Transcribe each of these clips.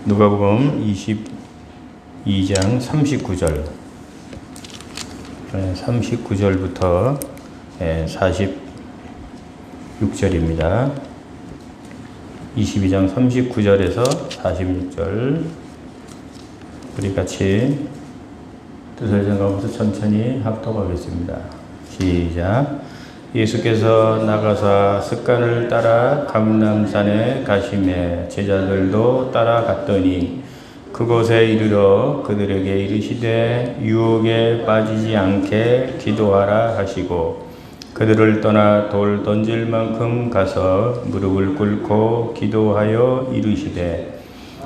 누가복음 22장 39절 39절부터 46절입니다. 22장 39절에서 46절 우리 같이 뜻을 정하면서 천천히 합독하겠습니다. 시작. 예수께서 나가사 습관을 따라 감람산에 가시매 제자들도 따라갔더니 그곳에 이르러 그들에게 이르시되 유혹에 빠지지 않게 기도하라 하시고 그들을 떠나 돌 던질 만큼 가서 무릎을 꿇고 기도하여 이르시되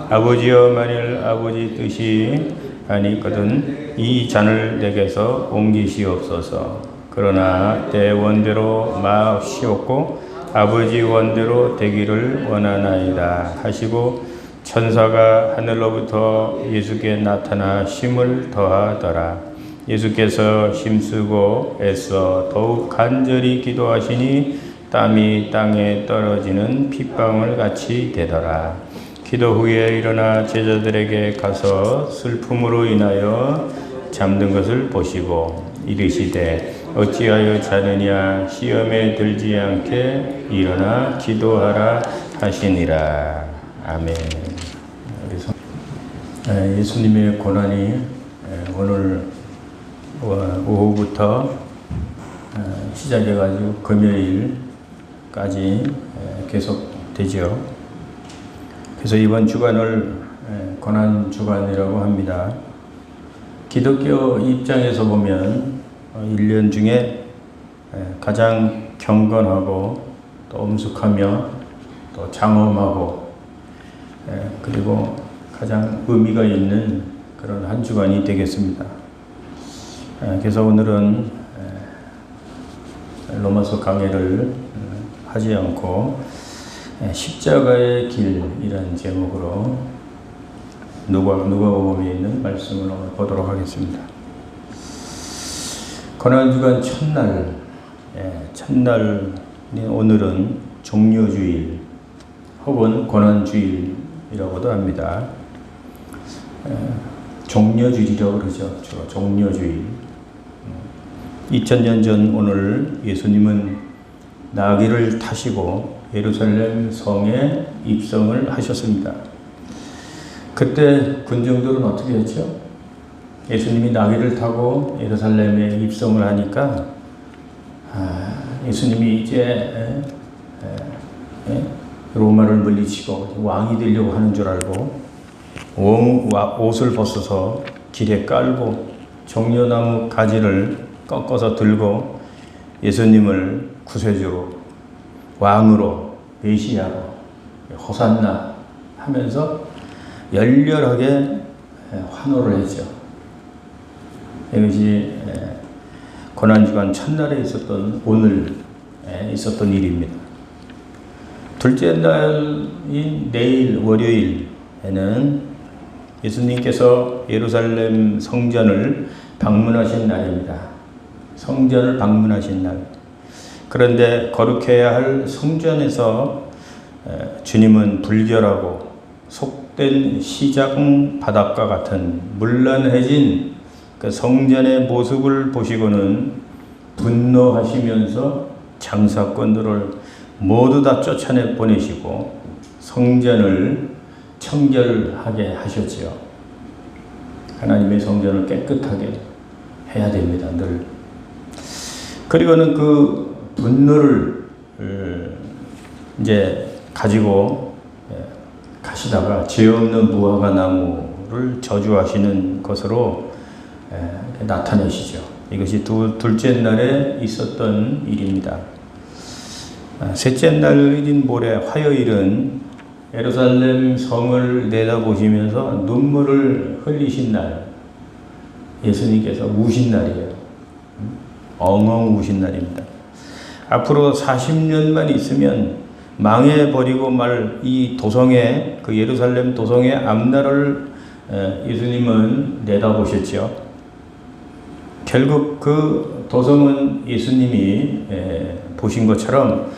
아버지여 만일 아버지 뜻이 아니거든 이 잔을 내게서 옮기시옵소서. 그러나 내 원대로 마옵시옵고 아버지 원대로 되기를 원하나이다 하시고 천사가 하늘로부터 예수께 나타나 힘을 더하더라. 예수께서 힘쓰고 애써 더욱 간절히 기도하시니 땀이 땅에 떨어지는 핏방울 같이 되더라. 기도 후에 일어나 제자들에게 가서 슬픔으로 인하여 잠든 것을 보시고 이르시되 어찌하여 자느냐 시험에 들지 않게 일어나 기도하라 하시니라. 아멘. 그래서 예수님의 고난이 오늘 오후부터 시작해가지고 금요일까지 계속되죠. 그래서 이번 주간을 고난 주간이라고 합니다. 기독교 입장에서 보면 1년 중에 가장 경건하고 또 엄숙하며 또 장엄하고 그리고 가장 의미가 있는 그런 한 주간이 되겠습니다. 그래서 오늘은 로마서 강해를 하지 않고 십자가의 길이라는 제목으로 누가복음에 있는 말씀을 오늘 보도록 하겠습니다. 고난주간 첫날 오늘은 종료주일 혹은 고난주일이라고도 합니다. 종료주일이라고 그러죠. 종료주일. 2000년 전 오늘 예수님은 나귀를 타시고 예루살렘 성에 입성을 하셨습니다. 그때 군중들은 어떻게 했죠? 예수님이 나귀를 타고 예루살렘에 입성을 하니까 예수님이 이제 로마를 물리치고 왕이 되려고 하는 줄 알고 옷을 벗어서 길에 깔고 종려나무 가지를 꺾어서 들고 예수님을 구세주로 왕으로 메시아로 호산나 하면서 열렬하게 환호를 했죠. 이것이 고난주간 첫날에 있었던 오늘 있었던 일입니다. 둘째 날인 내일 월요일에는 예수님께서 예루살렘 성전을 방문하신 날입니다. 성전을 방문하신 날. 그런데 거룩해야 할 성전에서 주님은 불결하고 속된 시장 바닥과 같은 물란해진 그 성전의 모습을 보시고는 분노하시면서 장사꾼들을 모두 다 쫓아내 보내시고 성전을 청결하게 하셨지요. 하나님의 성전을 깨끗하게 해야 됩니다, 늘. 그리고는 그 분노를 이제 가지고 가시다가 죄 없는 무화과 나무를 저주하시는 것으로 나타내시죠. 이것이 둘째 날에 있었던 일입니다. 셋째 날인 모레 화요일은 예루살렘 성을 내다보시면서 눈물을 흘리신 날, 예수님께서 우신 날이에요. 엉엉 우신 날입니다. 앞으로 40년만 있으면 망해버리고 말 이 도성의 그 예루살렘 도성의 앞날을 예수님은 내다보셨죠. 결국 그 도성은 예수님이 보신 것처럼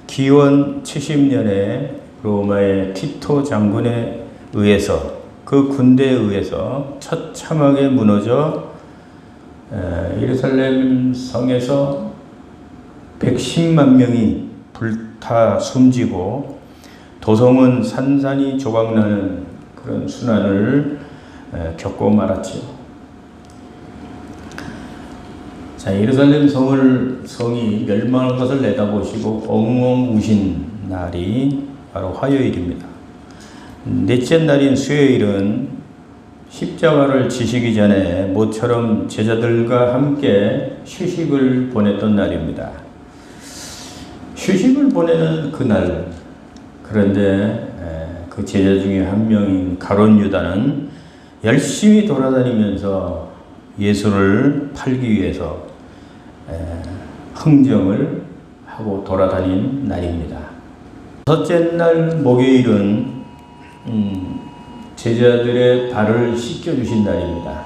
기원 70년에 로마의 티토 장군의 의해서, 그 군대에 의해서 처참하게 무너져 예루살렘 성에서 110만 명이 불타 숨지고 도성은 산산이 조각나는 그런 순환을 겪고 말았지요. 자, 예루살렘 성이 멸망할 것을 내다보시고 엉엉 우신 날이 바로 화요일입니다. 넷째 날인 수요일은 십자가를 지시기 전에 모처럼 제자들과 함께 휴식을 보냈던 날입니다. 휴식을 보내는 그날, 그런데 그 제자 중에 한 명인 가룟 유다는 열심히 돌아다니면서 예수를 팔기 위해서 흥정을 하고 돌아다닌 날입니다. 첫째 날 목요일은 제자들의 발을 씻겨주신 날입니다.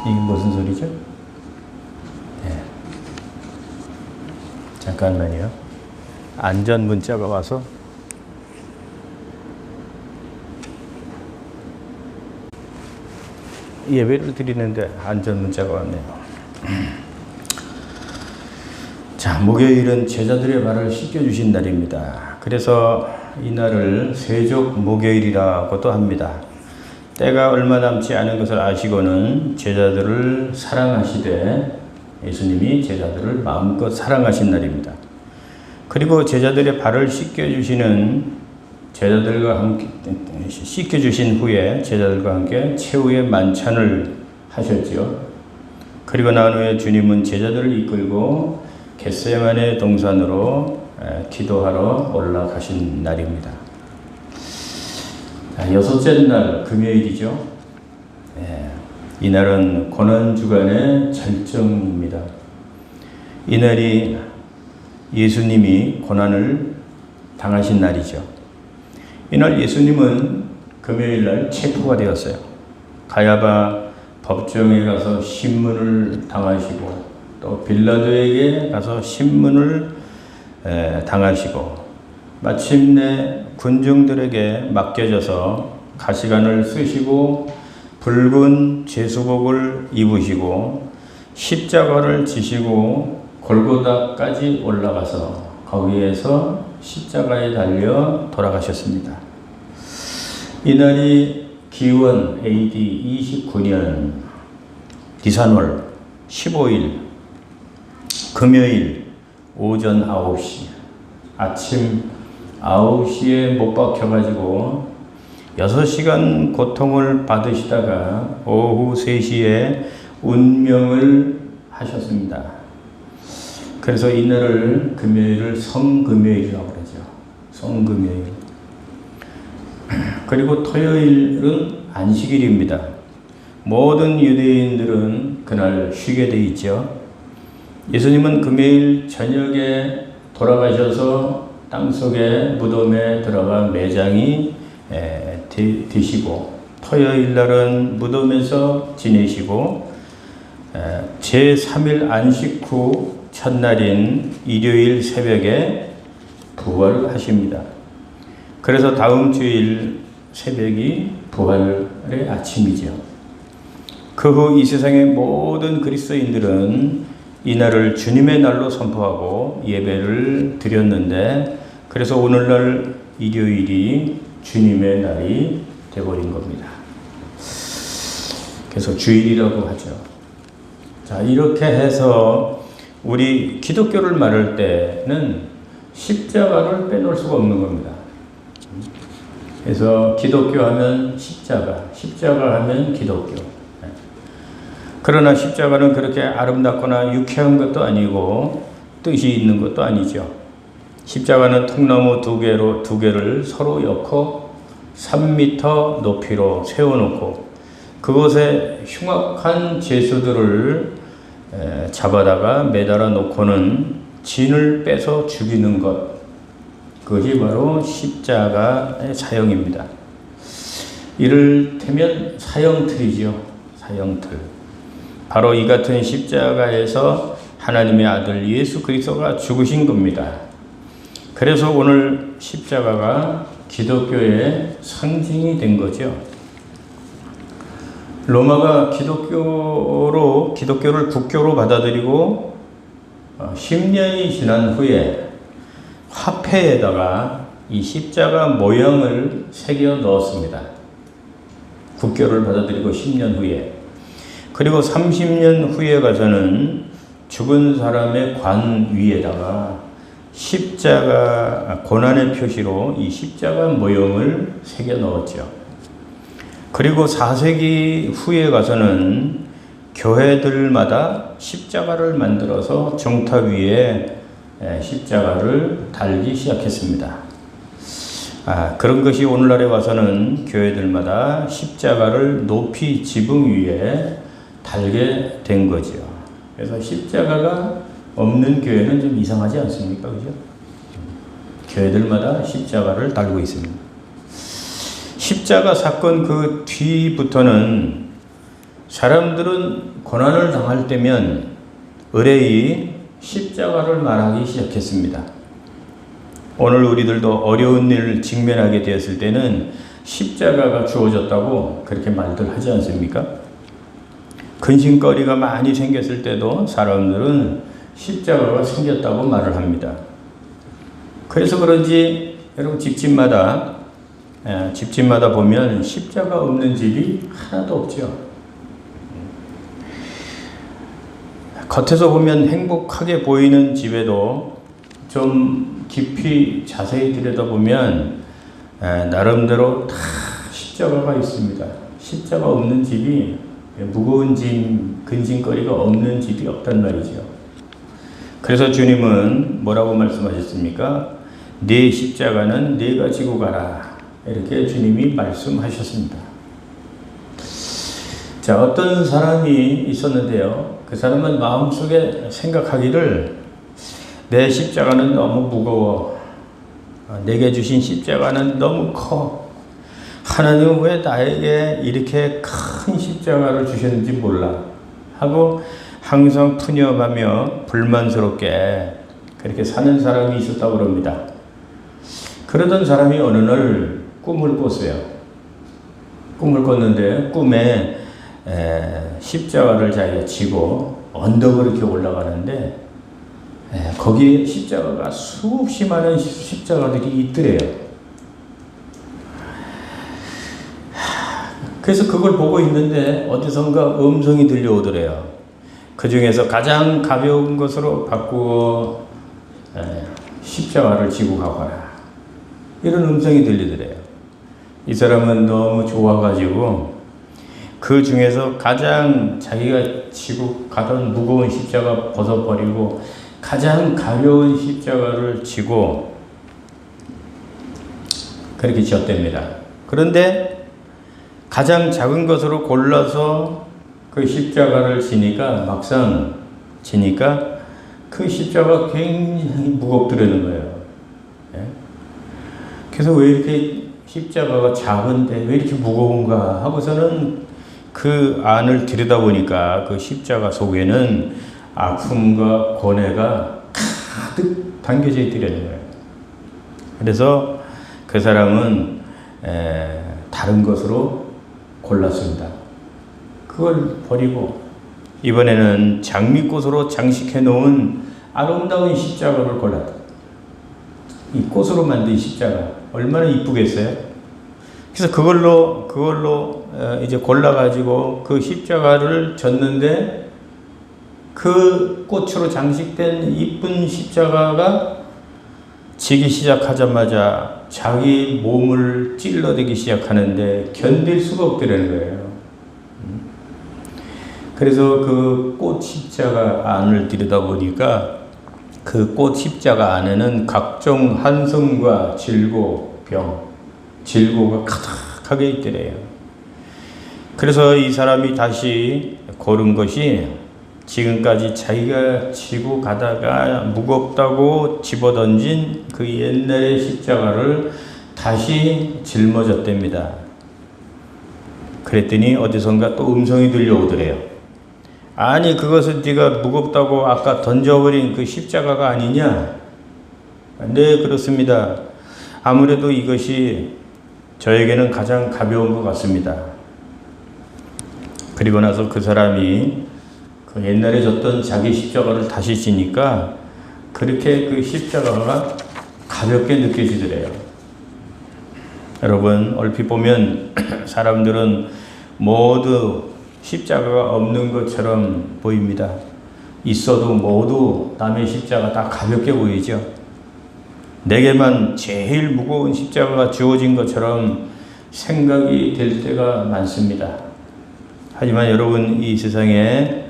이게 무슨 소리죠? 네. 잠깐만요. 안전 문자가 와서 예배를 드리는데 안전 문자가 왔네요. 자, 목요일은 제자들의 발을 씻겨주신 날입니다. 그래서 이 날을 세족 목요일이라고도 합니다. 때가 얼마 남지 않은 것을 아시고는 제자들을 사랑하시되, 예수님이 제자들을 마음껏 사랑하신 날입니다. 그리고 제자들의 발을 씻겨주시는 제자들과 함께 씻겨주신 후에 제자들과 함께 최후의 만찬을 하셨죠. 그리고 난 후에 주님은 제자들을 이끌고 겟세마네 동산으로 기도하러 올라가신 날입니다. 여섯째 날 금요일이죠. 이날은 고난주간의 절정입니다. 이날이 예수님이 고난을 당하신 날이죠. 이날 예수님은 금요일날 체포가 되었어요. 가야바 법정에 가서 신문을 당하시고, 또 빌라도에게 가서 신문을 당하시고, 마침내 군중들에게 맡겨져서 가시관을 쓰시고 붉은 제수복을 입으시고 십자가를 지시고 골고다까지 올라가서 거기에서 십자가에 달려 돌아가셨습니다. 이날이 기원 AD 29년 디산월 15일 금요일 오전 9시, 아침 9시에 못 박혀가지고 6시간 고통을 받으시다가 오후 3시에 운명을 하셨습니다. 그래서 이날을 금요일을 성금요일이라고 그러죠. 성금요일. 그리고 토요일은 안식일입니다. 모든 유대인들은 그날 쉬게 돼 있죠. 예수님은 금요일 저녁에 돌아가셔서 땅속에 무덤에 들어가 매장이 되시고, 토요일 날은 무덤에서 지내시고, 제3일 안식 후 첫날인 일요일 새벽에 부활하십니다. 그래서 다음 주일 새벽이 부활의 아침이죠. 그 후 이 세상의 모든 그리스도인들은 이날을 주님의 날로 선포하고 예배를 드렸는데, 그래서 오늘날 일요일이 주님의 날이 되어버린 겁니다. 그래서 주일이라고 하죠. 자, 이렇게 해서 우리 기독교를 말할 때는 십자가를 빼놓을 수가 없는 겁니다. 그래서 기독교 하면 십자가, 십자가 하면 기독교. 그러나 십자가는 그렇게 아름답거나 유쾌한 것도 아니고 뜻이 있는 것도 아니죠. 십자가는 통나무 두 개를 서로 엮어 3m 높이로 세워놓고 그곳에 흉악한 죄수들을 잡아다가 매달아 놓고는 진을 빼서 죽이는 것, 그것이 바로 십자가의 사형입니다. 이를테면 사형틀이죠. 사형틀. 바로 이 같은 십자가에서 하나님의 아들 예수 그리스도가 죽으신 겁니다. 그래서 오늘 십자가가 기독교의 상징이 된 거죠. 로마가 기독교를 국교로 받아들이고 10년이 지난 후에 화폐에다가 이 십자가 모형을 새겨 넣었습니다. 국교를 받아들이고 10년 후에. 그리고 30년 후에 가서는 죽은 사람의 관 위에다가 십자가 고난의 표시로 이 십자가 모형을 새겨 넣었죠. 그리고 4세기 후에 가서는 교회들마다 십자가를 만들어서 정탑 위에 십자가를 달기 시작했습니다. 그런 것이 오늘날에 와서는 교회들마다 십자가를 높이 지붕 위에 달게 된 거죠. 그래서 십자가가 없는 교회는 좀 이상하지 않습니까? 그죠? 교회들마다 십자가를 달고 있습니다. 십자가 사건 그 뒤부터는 사람들은 고난을 당할 때면 의뢰이 십자가를 말하기 시작했습니다. 오늘 우리들도 어려운 일을 직면하게 되었을 때는 십자가가 주어졌다고 그렇게 말들 하지 않습니까? 근심거리가 많이 생겼을 때도 사람들은 십자가가 생겼다고 말을 합니다. 그래서 그런지 여러분 집집마다 보면 십자가 없는 집이 하나도 없죠. 겉에서 보면 행복하게 보이는 집에도 좀 깊이 자세히 들여다보면 나름대로 다 십자가가 있습니다. 십자가 없는 집이 무거운 짐, 근심거리가 없는 집이 없단 말이죠. 그래서 주님은 뭐라고 말씀하셨습니까? 네 십자가는 네가 지고 가라. 이렇게 주님이 말씀하셨습니다. 자, 어떤 사람이 있었는데요. 그 사람은 마음속에 생각하기를 내 십자가는 너무 무거워. 내게 주신 십자가는 너무 커. 하나님은 왜 나에게 이렇게 큰 십자가를 주셨는지 몰라. 하고 항상 푸념하며 불만스럽게 그렇게 사는 사람이 있었다고 그럽니다. 그러던 사람이 어느 날 꿈을 꿨어요. 꿈을 꿨는데 꿈에 십자가를 자기가 지고 언덕을 이렇게 올라가는데 거기에 십자가가 수없이 많은 십자가들이 있더래요. 그래서 그걸 보고 있는데 어디선가 음성이 들려오더래요. 그 중에서 가장 가벼운 것으로 바꾸어 십자가를 지고 가거라. 이런 음성이 들리더래요. 이 사람은 너무 좋아가지고 그 중에서 가장 자기가 지고 가던 무거운 십자가 벗어버리고 가장 가벼운 십자가를 지고 그렇게 지었답니다. 그런데 가장 작은 것으로 골라서 그 십자가를 막상 지니까 그 십자가가 굉장히 무겁더라는 거예요. 그래서 왜 이렇게 십자가가 작은데 왜 이렇게 무거운가 하고서는 그 안을 들여다보니까 그 십자가 속에는 아픔과 고뇌가 가득 담겨져 있더라는 거예요. 그래서 그 사람은 다른 것으로 골랐습니다. 그걸 버리고 이번에는 장미꽃으로 장식해 놓은 아름다운 십자가를 골랐다. 이 꽃으로 만든 십자가 얼마나 이쁘겠어요? 그래서 그걸로 이제 골라가지고 그 십자가를 졌는데 그 꽃으로 장식된 이쁜 십자가가 지기 시작하자마자 자기 몸을 찔러대기 시작하는데 견딜 수가 없더라는 거예요. 그래서 그 꽃 십자가 안을 들여다보니까 그 꽃 십자가 안에는 각종 한성과 질고, 질고가 가득하게 있더래요. 그래서 이 사람이 다시 고른 것이 지금까지 자기가 지고 가다가 무겁다고 집어던진 그 옛날의 십자가를 다시 짊어졌답니다. 그랬더니 어디선가 또 음성이 들려오더래요. 아니 그것은 네가 무겁다고 아까 던져버린 그 십자가가 아니냐? 네 그렇습니다. 아무래도 이것이 저에게는 가장 가벼운 것 같습니다. 그리고 나서 그 사람이 그 옛날에 졌던 자기 십자가를 다시 지니까 그렇게 그 십자가가 가볍게 느껴지더래요. 여러분, 얼핏 보면 사람들은 모두 십자가가 없는 것처럼 보입니다. 있어도 모두 남의 십자가 다 가볍게 보이죠. 내게만 제일 무거운 십자가가 주어진 것처럼 생각이 될 때가 많습니다. 하지만 여러분, 이 세상에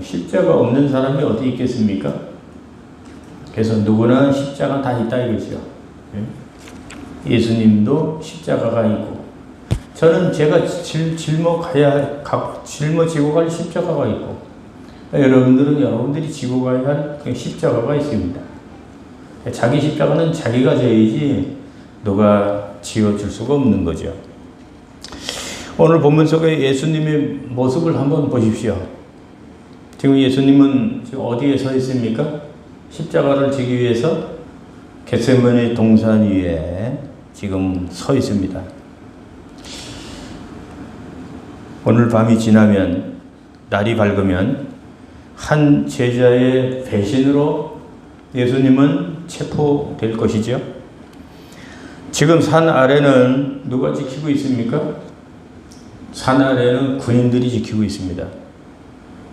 십자가 없는 사람이 어디 있겠습니까? 그래서 누구나 십자가 다 있다 이거죠. 예수님도 십자가가 있고, 저는 제가 짊어지고 갈 십자가가 있고, 여러분들은 여러분들이 지고 가야 할 십자가가 있습니다. 자기 십자가는 자기가 져야지 누가 지어줄 수가 없는 거죠. 오늘 본문 속에 예수님의 모습을 한번 보십시오. 지금 예수님은 지금 어디에 서 있습니까? 십자가를 지기 위해서 겟세마네 동산 위에 지금 서 있습니다. 오늘 밤이 지나면, 날이 밝으면 한 제자의 배신으로 예수님은 체포될 것이죠. 지금 산 아래는 누가 지키고 있습니까? 산 아래는 군인들이 지키고 있습니다.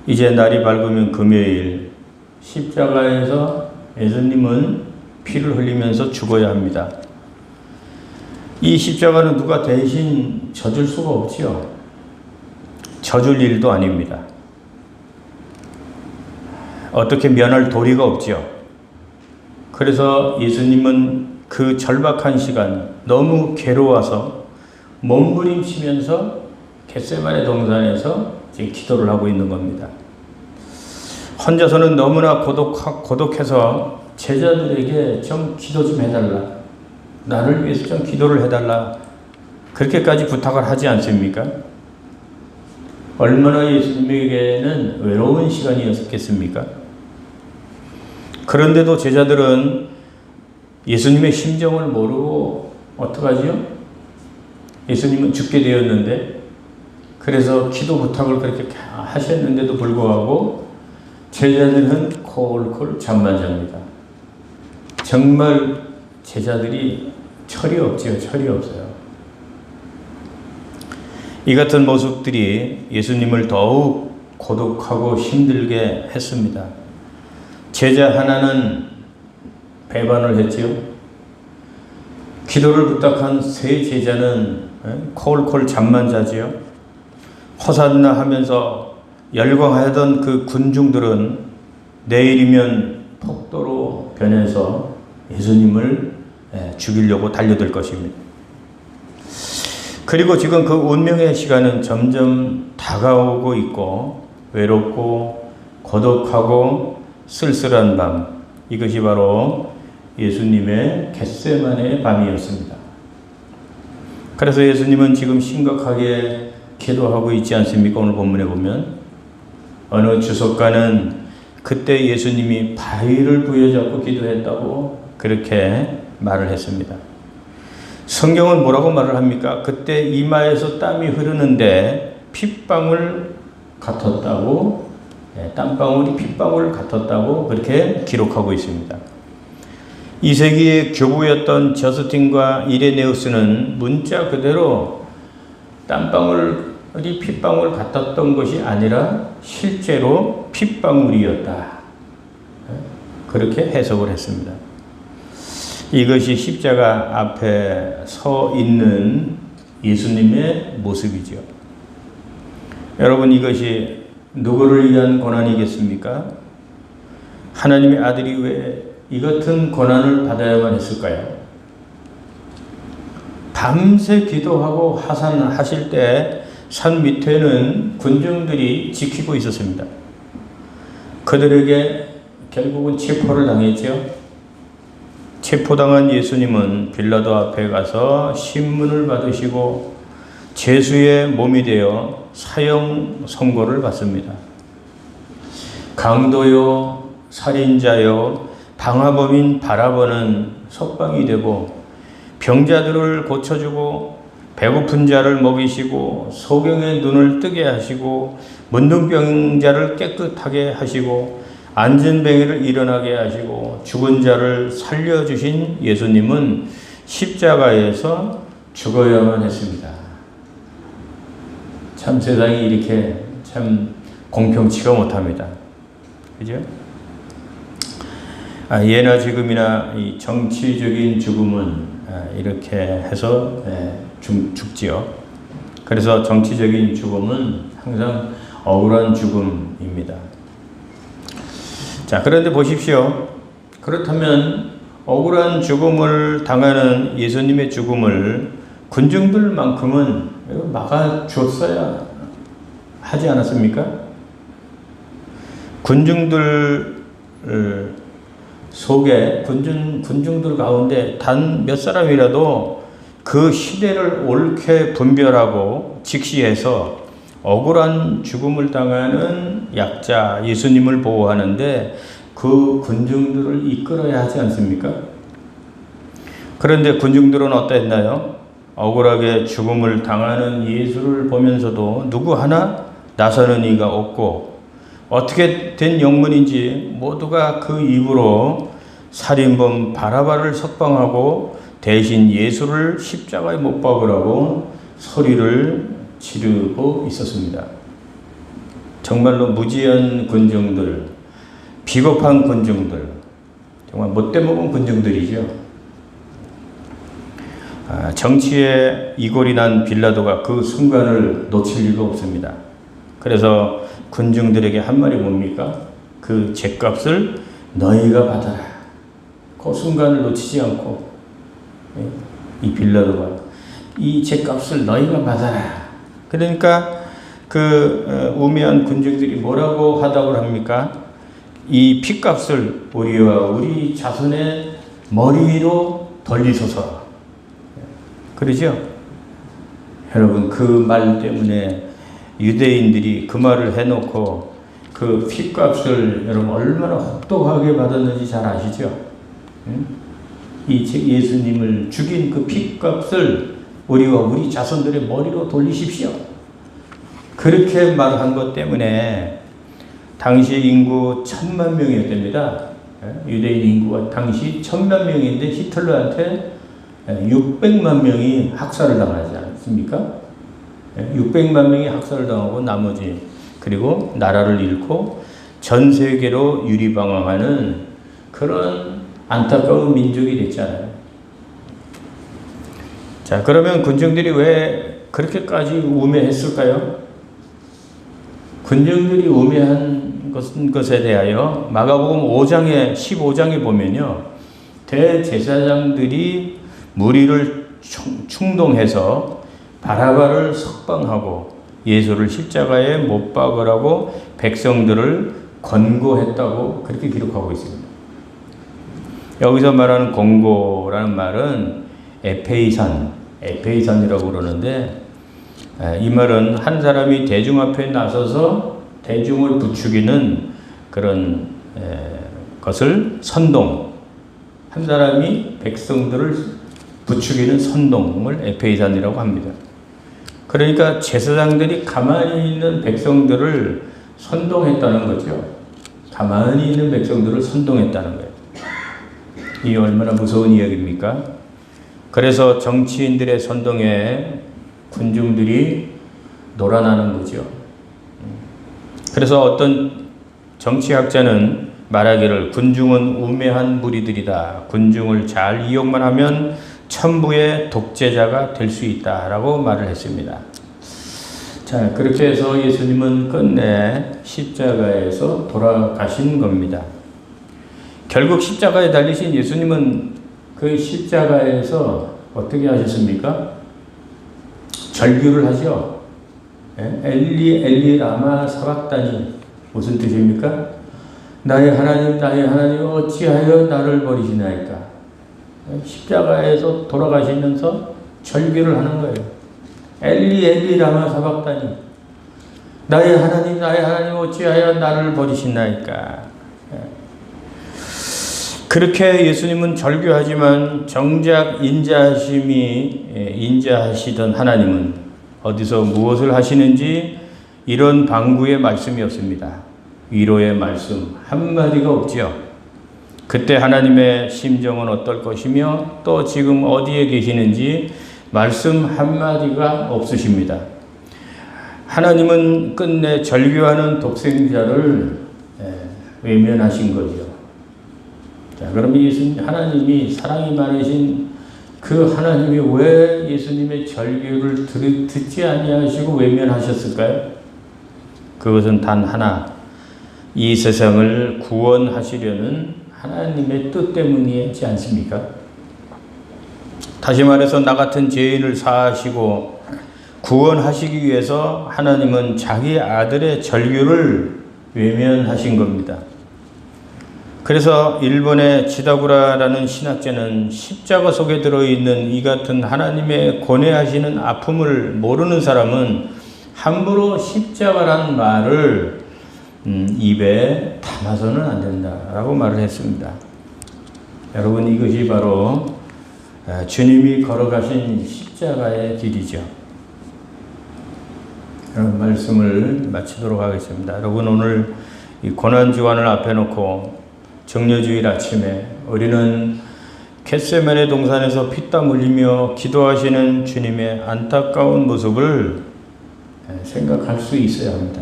이제 날이 밝으면 금요일, 십자가에서 예수님은 피를 흘리면서 죽어야 합니다. 이 십자가는 누가 대신 져줄 수가 없지요. 져줄 일도 아닙니다. 어떻게 면할 도리가 없지요. 그래서 예수님은 그 절박한 시간, 너무 괴로워서 몸부림치면서 겟세마네 동산에서 지금 기도를 하고 있는 겁니다. 혼자서는 너무나 고독해서 제자들에게 좀 기도 좀 해달라, 나를 위해서 좀 기도를 해달라, 그렇게까지 부탁을 하지 않습니까? 얼마나 예수님에게는 외로운 시간이었겠습니까? 그런데도 제자들은 예수님의 심정을 모르고 어떡하지요? 예수님은 죽게 되었는데, 그래서 기도 부탁을 그렇게 하셨는데도 불구하고 제자들은 콜콜 잠만 잡니다. 정말 제자들이 철이 없지요. 철이 없어요. 이 같은 모습들이 예수님을 더욱 고독하고 힘들게 했습니다. 제자 하나는 배반을 했지요. 기도를 부탁한 세 제자는 콜콜 잠만 자지요. 호산나 하면서 열광하던 그 군중들은 내일이면 폭도로 변해서 예수님을 죽이려고 달려들 것입니다. 그리고 지금 그 운명의 시간은 점점 다가오고 있고, 외롭고 고독하고 쓸쓸한 밤, 이것이 바로 예수님의 겟세마네 밤이었습니다. 그래서 예수님은 지금 심각하게 기도하고 있지 않습니까? 오늘 본문에 보면 어느 주석가는 그때 예수님이 바위를 부여잡고 기도했다고 그렇게 말을 했습니다. 성경은 뭐라고 말을 합니까? 그때 이마에서 땀이 흐르는데 핏방울 같았다고, 땀방울이 핏방울 같았다고 그렇게 기록하고 있습니다. 2세기의 교부였던 저스틴과 이레네우스는 문자 그대로 땀방울이 핏방울 같았던 것이 아니라 실제로 핏방울이었다, 그렇게 해석을 했습니다. 이것이 십자가 앞에 서 있는 예수님의 모습이죠. 여러분, 이것이 누구를 위한 고난이겠습니까? 하나님의 아들이 왜 이 같은 고난을 받아야만 했을까요? 밤새 기도하고 하산하실 때 산 밑에는 군중들이 지키고 있었습니다. 그들에게 결국은 체포를 당했죠. 체포당한 예수님은 빌라도 앞에 가서 신문을 받으시고 죄수의 몸이 되어 사형 선고를 받습니다. 강도요, 살인자요, 방화범인 바라바는 석방이 되고 병자들을 고쳐주고 배고픈 자를 먹이시고 소경의 눈을 뜨게 하시고 문둥병자를 깨끗하게 하시고 앉은 뱅이를 일어나게 하시고 죽은 자를 살려주신 예수님은 십자가에서 죽어야만 했습니다. 참 세상이 이렇게 참 공평치가 못합니다. 그죠? 예나 지금이나 이 정치적인 죽음은 이렇게 해서 죽지요. 그래서 정치적인 죽음은 항상 억울한 죽음입니다. 자, 그런데 보십시오. 그렇다면 억울한 죽음을 당하는 예수님의 죽음을 군중들만큼은 막아줬어야 하지 않았습니까? 군중들 속에 군중들 가운데 단 몇 사람이라도 그 시대를 옳게 분별하고 직시해서 억울한 죽음을 당하는 약자 예수님을 보호하는데 그 군중들을 이끌어야 하지 않습니까? 그런데 군중들은 어땠나요? 억울하게 죽음을 당하는 예수를 보면서도 누구 하나 나서는 이가 없고 어떻게 된 영문인지 모두가 그 입으로 살인범 바라바를 석방하고 대신 예수를 십자가에 못 박으라고 소리를 지르고 있었습니다. 정말로 무지한 군중들, 비겁한 군중들, 정말 못돼먹은 군중들이죠. 정치에 이골이 난 빌라도가 그 순간을 놓칠 리가 없습니다. 그래서 군중들에게 한 말이 뭡니까? 그 죗값을 너희가 받아라. 그 순간을 놓치지 않고 이 빌라도가 이 죗값을 너희가 받아라. 그러니까 그 우매한 군중들이 뭐라고 화답을 합니까? 이 핏값을 우리와 우리 자손의 머리로 돌리소서. 그러죠? 여러분 그 말 때문에 유대인들이 그 말을 해놓고 그 핏값을 여러분 얼마나 혹독하게 받았는지 잘 아시죠? 이 예수님을 죽인 그 핏값을 우리와 우리 자손들의 머리로 돌리십시오. 그렇게 말한 것 때문에 당시 인구 1000만 명이었답니다. 유대인 인구가 당시 1000만 명인데 히틀러한테 600만 명이 학살을 당하지 않습니까? 600만 명이 학살을 당하고 나머지 그리고 나라를 잃고 전 세계로 유리방황하는 그런 안타까운 민족이 됐잖아요. 자, 그러면 군중들이 왜 그렇게까지 우매했을까요? 군중들이 우매한 것에 대하여 마가복음 5장에 15장에 보면요. 대제사장들이 무리를 충동해서 바라바를 석방하고 예수를 십자가에 못 박으라고 백성들을 권고했다고 그렇게 기록하고 있습니다. 여기서 말하는 권고라는 말은 에페이산이라고 그러는데 이 말은 한 사람이 대중 앞에 나서서 대중을 부추기는 그런 것을 선동, 한 사람이 백성들을 부추기는 선동을 에페이산이라고 합니다. 그러니까 제사장들이 가만히 있는 백성들을 선동했다는 거죠. 가만히 있는 백성들을 선동했다는 거예요. 이 얼마나 무서운 이야기입니까? 그래서 정치인들의 선동에 군중들이 놀아나는 거죠. 그래서 어떤 정치학자는 말하기를 군중은 우매한 무리들이다. 군중을 잘 이용만 하면 천부의 독재자가 될 수 있다라고 말을 했습니다. 자, 그렇게 해서 예수님은 끝내 십자가에서 돌아가신 겁니다. 결국 십자가에 달리신 예수님은 그 십자가에서 어떻게 하셨습니까? 절규를 하죠. 엘리 엘리 라마 사박다니 무슨 뜻입니까? 나의 하나님 어찌하여 나를 버리시나이까? 십자가에서 돌아가시면서 절규를 하는 거예요. 엘리 엘리 라마 사박다니 나의 하나님 어찌하여 나를 버리시나이까? 그렇게 예수님은 절규하지만 정작 인자하시던 하나님은 어디서 무엇을 하시는지 이런 방구의 말씀이 없습니다. 위로의 말씀 한마디가 없지요. 그때 하나님의 심정은 어떨 것이며 또 지금 어디에 계시는지 말씀 한마디가 없으십니다. 하나님은 끝내 절규하는 독생자를 외면하신 거죠. 자, 그럼 하나님이 사랑이 많으신 그 하나님이 왜 예수님의 절규를 듣지 아니하시고 외면하셨을까요? 그것은 단 하나, 이 세상을 구원하시려는 하나님의 뜻 때문이지 않습니까? 다시 말해서 나 같은 죄인을 사하시고 구원하시기 위해서 하나님은 자기 아들의 절규를 외면하신 겁니다. 그래서 일본의 지다구라라는 신학자는 십자가 속에 들어있는 이 같은 하나님의 고뇌하시는 아픔을 모르는 사람은 함부로 십자가란 말을 입에 담아서는 안 된다라고 말을 했습니다. 여러분, 이것이 바로 주님이 걸어가신 십자가의 길이죠. 여러분, 말씀을 마치도록 하겠습니다. 여러분, 오늘 이 고난주간을 앞에 놓고 정료주일 아침에 우리는 겟세마네 동산에서 피땀 흘리며 기도하시는 주님의 안타까운 모습을 생각할 수 있어야 합니다.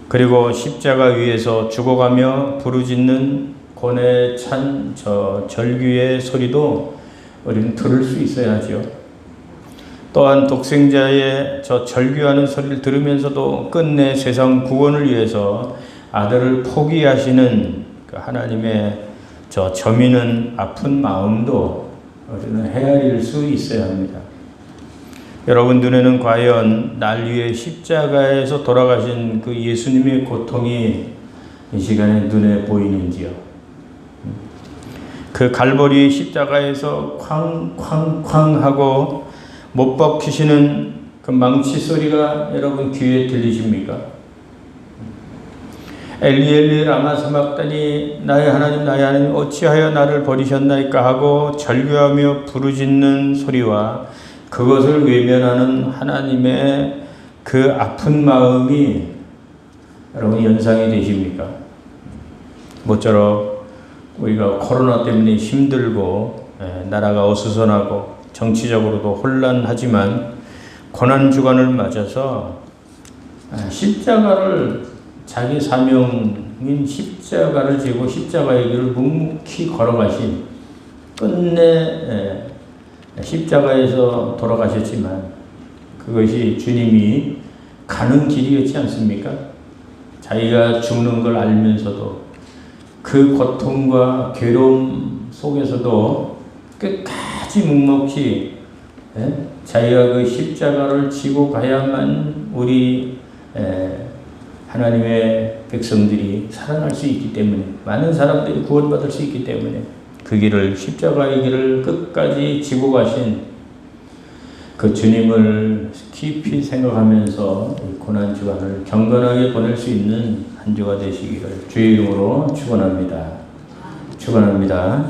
그리고 십자가 위에서 죽어가며 부르짖는 고뇌 찬 절규의 소리도 우리는 들을 수 있어야죠. 또한 독생자의 절규하는 소리를 들으면서도 끝내 세상 구원을 위해서 아들을 포기하시는 그 하나님의 저미는 아픈 마음도 우리는 헤아릴 수 있어야 합니다. 여러분 눈에는 과연 날 위해 십자가에서 돌아가신 그 예수님의 고통이 이 시간에 눈에 보이는지요? 그 갈보리 십자가에서 쾅쾅쾅 하고 못 박히시는 그 망치 소리가 여러분 귀에 들리십니까? 엘리 엘리 라마 사박다니 나의 하나님 어찌하여 나를 버리셨나이까 하고 절규하며 부르짖는 소리와 그것을 외면하는 하나님의 그 아픈 마음이 여러분 연상이 되십니까? 모쪼록 우리가 코로나 때문에 힘들고 나라가 어수선하고 정치적으로도 혼란하지만 고난주간을 맞아서 십자가를 자기 사명인 십자가를 지고 십자가의 길을 묵묵히 걸어가신 끝내 십자가에서 돌아가셨지만 그것이 주님이 가는 길이었지 않습니까? 자기가 죽는 걸 알면서도 그 고통과 괴로움 속에서도 끝까지 묵묵히 자기가 그 십자가를 지고 가야만 우리 하나님의 백성들이 살아날 수 있기 때문에 많은 사람들이 구원받을 수 있기 때문에 그 길을 십자가의 길을 끝까지 지고 가신 그 주님을 깊이 생각하면서 고난주간을 경건하게 보낼 수 있는 한 주가 되시기를 주의 이름으로 축원합니다. 축원합니다.